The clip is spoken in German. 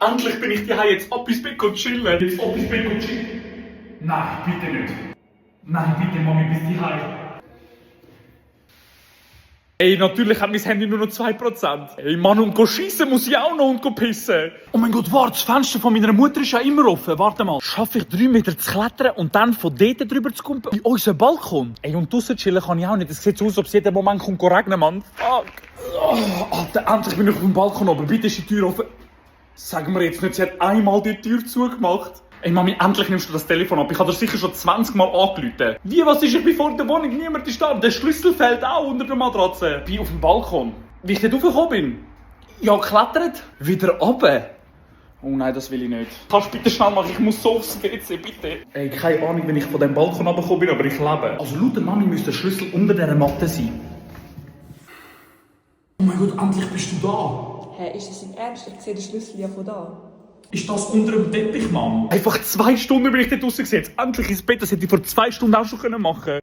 Endlich bin ich die jetzt ab ins Bett und chillen. Jetzt ab ins Bett und chillen. Nein, bitte nicht. Nein, bitte, Mami, bis die Ey, natürlich hat mein Handy nur noch 2%. Ey, Mann, und go schiessen muss ich auch noch und go pissen. Oh mein Gott, warte, das Fenster von meiner Mutter ist ja immer offen. Warte mal. Schaffe ich 3 Meter zu klettern und dann von dort drüber zu kommen? Bei unserem Balkon? Ey, und draussen chillen kann ich auch nicht. Es sieht so aus, als ob es jeden Moment kommt regnen, Mann. Fuck. Oh, Alter, endlich bin ich auf dem Balkon oben. Bitte ist die Tür offen. Sag mir jetzt nicht, sie hat einmal die Tür zugemacht. Ey Mami, endlich nimmst du das Telefon ab. Ich habe dir sicher schon 20 Mal angerufen. Wie, was ist? Ich bin vor der Wohnung, niemand ist da. Der Schlüssel fällt auch unter der Matratze. Ich bin auf dem Balkon. Wie ich dort raufgekommen bin? Ja, geklettert. Wieder runter. Oh nein, das will ich nicht. Kannst du bitte schnell machen? Ich muss so aufs WC, bitte. Ey, keine Ahnung, wenn ich von dem Balkon runtergekommen bin, aber ich lebe. Also laut der Mami müsste der Schlüssel unter dieser Matte sein. Oh mein Gott, endlich bist du da. Hä, ist das im Ernst? Ich sehe den Schlüssel ja von da. Ist das unter dem Teppich, Mann? Einfach 2 Stunden bin ich dort draussen gesetzt. Endlich ins Bett, das hätte ich vor 2 Stunden auch schon machen können.